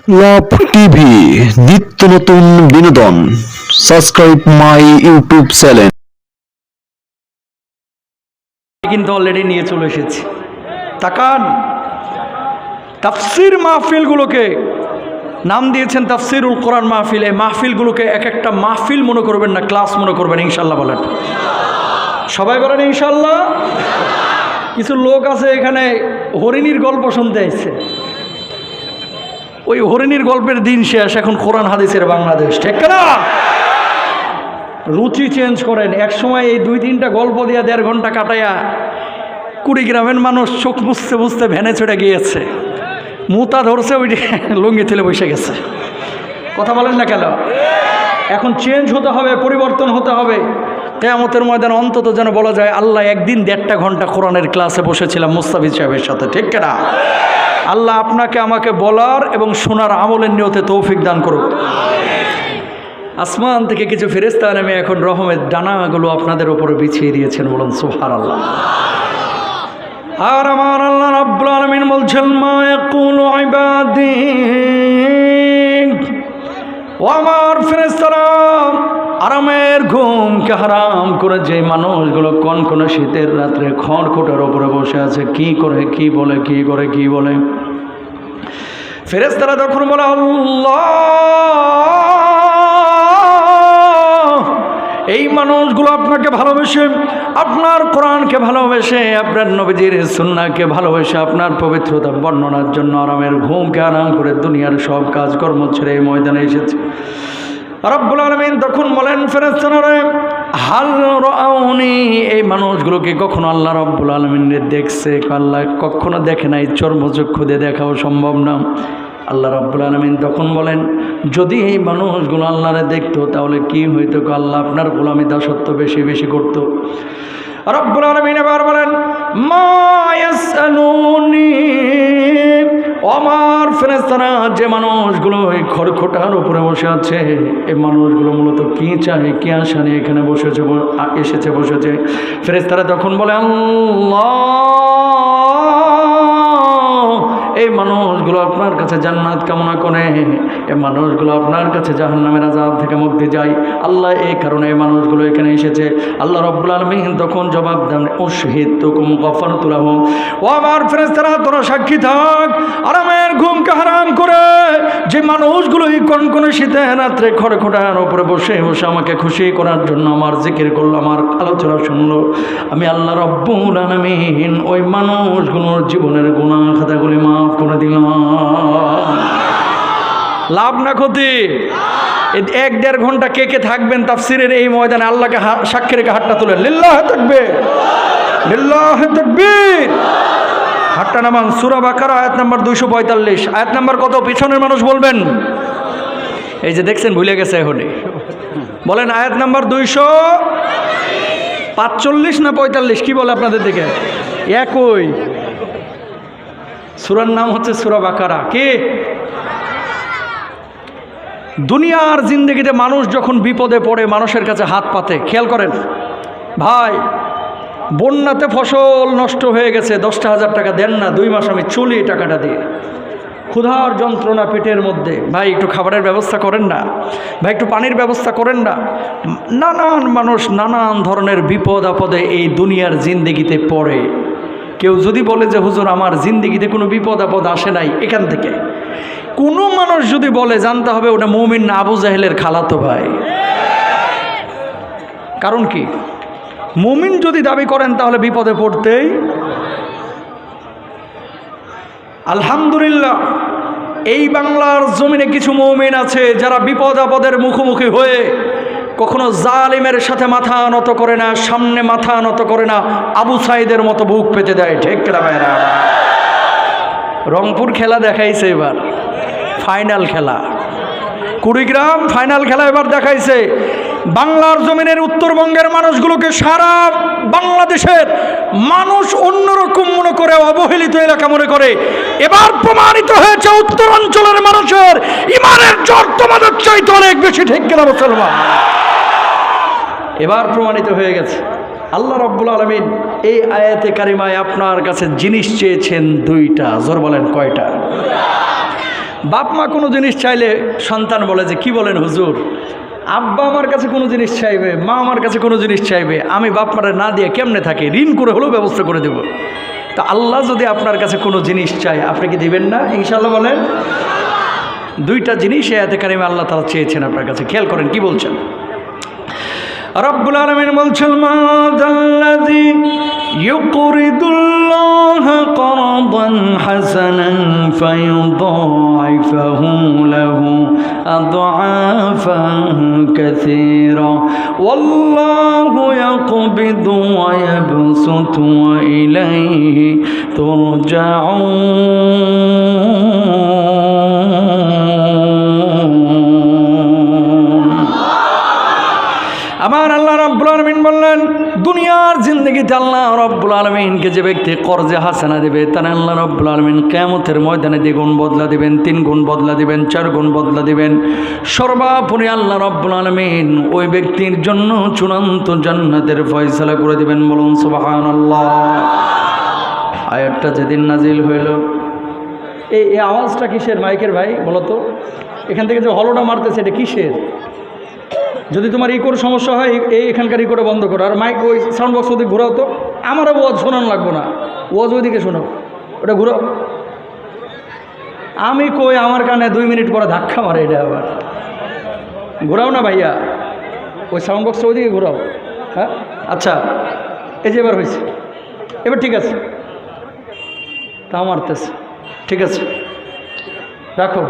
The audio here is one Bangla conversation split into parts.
লাভ টিভি, নিত্য নতুন বিনোদন। Subscribe my YouTube channel. কিন্তু অলরেডি নিয়ে চলে এসেছি। তাকান, তাফসির মাহফিলগুলোকে নাম দিয়েছেন তাফসিরুল কোরআন মাহফিল। এই মাহফিলগুলোকে এক একটা মাহফিল মনে করবেন না, ক্লাস মনে করবেন। ইনশাল্লাহ বলেন, সবাই বলেন ইনশাল্লাহ। কিছু লোক আছে এখানে হরিণীর গল্প শুনতে আসছে। ওই হরিণীর গল্পের দিন শেষ, এখন কোরআন হাদিসের বাংলাদেশ, ঠিক না? রুচি চেঞ্জ করেন। এক সময় এই 2-3টা গল্প দিয়ে 1.5 ঘন্টা কাটাইয়া কুড়িগ্রামের মানুষ চোখ বুঝতে বুঝতে ভ্যানে চড়ে গিয়েছে, মুতা ধরছে, ওই লুঙ্গি তুলে বসে গেছে। কথা বলেন না কেন? এখন চেঞ্জ হতে হবে, পরিবর্তন হতে হবে। কিয়ামতের ময়দানে অন্তত যেন বলা যায়, আল্লাহ একদিন 1.5 ঘন্টা কোরআনের ক্লাসে বসেছিলাম মুস্তাফিজ সাহেবের সাথে, ঠিক না? আল্লাহ আপনাকে আমাকে বলার এবং শোনার আমলের নিয়তে তৌফিক দান করুক। আসমান থেকে কিছু ফেরেশতা নেমে এখন রহমের ডানাগুলো আপনাদের উপরে বিছিয়ে দিয়েছেন, বলুন সুবহানাল্লাহ। আর আমার আল্লাহ রাব্বুল আলামিন বলছেন, মা ইয়াকুলু ইবাদি, ও আমার ফেরেশতারা, আরামের ঘুমকে হারাম করে যে মানুষগুলো কনকনে শীতের রাত্রে খড়কুটার উপরে বসে আছে, কি করে কি বলে, কি করে কি বলে, ফেরেশতারা তখন বলে, আল্লাহ, এই মানুষগুলো আপনাকে ভালোবেসে, আপনার কোরআনকে ভালোবেসে, আপনার নবীজির সুন্নাহকে ভালোবেসে, আপনার পবিত্রতা বর্ণনার জন্য আরামের ঘুমকে আরাম করে দুনিয়ার সব কাজকর্ম ছেড়ে এই ময়দানে এসেছে। রব্বুল আলামিন তখন বলেন, ফেরেশতারা, হাল রাউনি, এই মানুষগুলোকে কখনো আল্লাহ রব্বুল আলামিন দেখছে? আল্লাহ কখনো দেখে নাই, চর্মচক্ষু দিয়ে দেখাও সম্ভব না। আল্লাহ রাব্বুল আলামিন তখন বলেন, যদি এই মানুষগুলো আল্লাহরে দেখতো তাহলে কি হইতো? আল্লাহ আপনার গোলামি দাসত্ব বেশি বেশি করতো। রাব্বুল আলামিন এবার বলেন, মা ইয়াসআলুনি, আমার ফেরেশতারা, যে মানুষগুলো এই খড়খটার উপরে বসে আছে, এই মানুষগুলো মূলত কি চায়, কি আশা নিয়ে এখানে বসেছে। ফেরেশতারা তখন বলে, আল্লাহ, এই মানুষগুলো আপনার কাছে জান্নাত কামনা করে, এই মানুষগুলো আপনার কাছে জাহান্নামের আযাব থেকে মুক্তি চায়। আল্লাহ এই কারণে এই মানুষগুলো এখানে এসেছে। আল্লাহ রাব্বুল আলামিন তখন জবাব দেন, উশহিদতুকুম গাফারতু লাহুম, ও আমার ফেরেশতারা, তোরা সাক্ষী থাক, আরামের ঘুমকে হারাম করে যে মানুষগুলো এই কনকনে শীতে রাত্রে খড়খড়ার উপরে বসে বসে আমাকে খুশি করার জন্য আমার জিকির করলো, আমার আলোচনা শুনলো, আমি আল্লাহ রাব্বুল আলামিন ওই মানুষগুলোর জীবনের গুনাহ খাতাগুলি মাফ করে দিলাম। লাভ না ক্ষতি? 1-1.5 ঘন্টা কে কে থাকবেন তাফসিরের এই ময়দানে? আল্লাহকে সাক্ষী রেখে হাতটা তুলেন, লিল্লাহি তাকবীর, লিল্লাহি তাকবীর। হাতটা নামান। সূরা বাকারা আয়াত নাম্বার 245। আয়াত নাম্বার কত? পিছনের মানুষ বলবেন। এই যে দেখছেন, ভুলে গেছে এখনই। বলেন, আয়াত নাম্বার 245 না 45? কি বলে আপনাদের দিকে? একই। সূরার নাম হচ্ছে সূরা বাকারা। কি? দুনিয়ার জিন্দেগিতে মানুষ যখন বিপদে পড়ে মানুষের কাছে হাত পাতে, খেয়াল করেন ভাই, বন্যাতে ফসল নষ্ট হয়ে গেছে, 10,000 টাকা দেন না, 2 মাস আমি চলি এই টাকাটা দিয়ে। ক্ষুধার যন্ত্রণা পেটের মধ্যে, ভাই একটু খাবারের ব্যবস্থা করেন না, ভাই একটু পানির ব্যবস্থা করেন না। নানান মানুষ নানান ধরনের বিপদ আপদে এই দুনিয়ার জিন্দেগিতে পড়ে। কেউ যদি বলে যে হুজুর আমার জিন্দেগিতে কোনো বিপদ আপদ আসে নাই, এখান থেকে কোনো মানুষ যদি বলে, জানতে হবে ওটা মুমিন না আবু জাহেলের খালাতো ভাই। কারণ কি? মুমিন যদি দাবি করেন তাহলে বিপদে পড়তেই। আলহামদুলিল্লাহ, এই বাংলার জমিনে কিছু মুমিন আছে যারা বিপদ আপদের মুখোমুখি হয়ে কখনো জালিমের সাথে মাথা নত করে না, সামনে মাথা নত করে না, আবু সাইদের মতো বুক পেতে দেয়, ঠিক না ভাইরা? রংপুর খেলা দেখাইছে এবার, ফাইনাল খেলা। কুড়িগ্রাম ফাইনাল খেলা এবার দেখাইছে। বাংলার জমিনের উত্তরবঙ্গের মানুষগুলোকে সারা বাংলাদেশের মানুষ অন্যরকম মনে করে, অবহেলিত এলাকা মনে করে। এবার প্রমাণিত হয়েছে উত্তরাঞ্চলের মানুষের ইমানের জোর তোমাদের চাইতে অনেক বেশি, ঠিক কিনা মুসলমান? এবার প্রমাণিত হয়ে গেছে। আল্লাহ রাব্বুল আলামিন এই আয়াতে কারিমায় আপনার কাছে জিনিস চেয়েছেন 2টা। জোর বলেন, কয়টা? বাপ মা কোনো জিনিস চাইলে সন্তান বলে যে কি বলেন হুজুর, আব্বা আমার কাছে কোনো জিনিস চাইবে, মা আমার কাছে কোনো জিনিস চাইবে, আমি বাপ মারে না দিয়ে কেমনে থাকি, ঋণ করে হলেও ব্যবস্থা করে দেব। তা আল্লাহ যদি আপনার কাছে কোনো জিনিস চায় আপনি কি দিবেন না? ইনশাআল্লাহ বলেন। দুইটা জিনিস এই আয়াতে কারিমে আল্লাহ তাআলা চেয়েছেন আপনার কাছে, খেয়াল করেন কি বলছেন। রব্বুল আলামিন বলছেন, মা যাল্লাযী ইউকরিদুল্লাহ করদান হাসানান ফায়ুদাইফাহু লাহু আদআফান কাসীরা ওয়াল্লাহু ইয়াকবিদু ওয়া ইয়াবসুতু ওয়া ইলাইহি তুরজাউন। আমার আল্লাহ রাব্বুল আলামিন বললেন, দুনিয়ার জিন্দগিতে আল্লাহ রাব্বুল আলামিনকে যে ব্যক্তি কর্জে হাসানা দেবে তার আল্লাহ রাব্বুল আলামিন কিয়ামতের ময়দানে 2 গুণ বদলা দিবেন, 3 গুণ বদলা দিবেন, 4 গুণ বদলা দিবেন। সর্বোপরি আল্লাহ রাব্বুল আলামিন ওই ব্যক্তির জন্য চূড়ান্ত জান্নাতের ফয়সালা করে দিবেন। বলুন সুবহানাল্লাহ। আয়াতটা যেদিন নাজিল হইল, এই আওয়াজটা কিসের মাইকের ভাই বলো তো? এখান থেকে যে হলোটা মারতেছে এটা কিসের? যদি তোমার ইকোর সমস্যা হয় এখানকার ইকোটা বন্ধ করো, আর মাইক ওই সাউন্ড বক্স ওদিকে ঘোরাও তো। আমারও ওয়াজ শোনানো লাগবো না, ওয়াজ ওইদিকে শোনাও, ওটা ঘুরাও। আমি কই আমার কানে 2 মিনিট পরে ধাক্কা মারে, এটা আবার ঘোরাও না ভাইয়া, ওই সাউন্ড বক্সটা ওইদিকে ঘোরাও। হ্যাঁ আচ্ছা, এই যে এবার হয়েছে, এবার ঠিক আছে, তা মারতেছে, ঠিক আছে রাখো।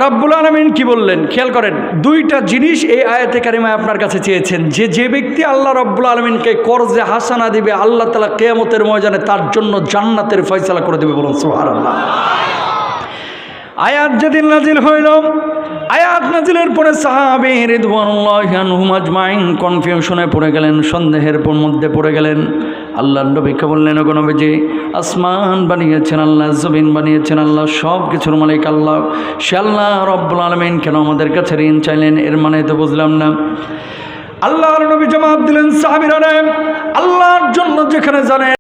রব্বুল আলামিন কি বললেন খেয়াল করেন। দুইটা জিনিস এই আয়াতে কারিমায় আপনার কাছে চেয়েছেন, যে ব্যক্তি আল্লাহ রব্বুল আলামিনকে কর্জে হাসানা দিবে আল্লাহ তাআলা কিয়ামতের ময়দানে তার জন্য জান্নাতের ফয়সালা করে দেবে। বলুন সুবহানাল্লাহ। আয়াত যেদিন নাজিল হইল, আয়াত নাজিলের পরে সাহাবী রিদওয়ানুল্লাহি আনহুম আজমাইন কনফিউশনে পড়ে গেলেন, সন্দেহের মধ্যে পড়ে গেলেন। আল্লাহর নবীকে বললেন, ওগো নবীজি, আসমান বানিয়েছেন আল্লাহ, জমিন বানিয়েছেন আল্লাহ, সব কিছুর মালিক আল্লাহ, সে আল্লাহ রব্বুল আলামিন কেন আমাদের কাছে ঋণ চাইলেন? এর মানে তো বুঝলাম না। আল্লাহর নবী জবাব দিলেন, সাহাবীরা আল্লাহর জন্য যেখানে জানেন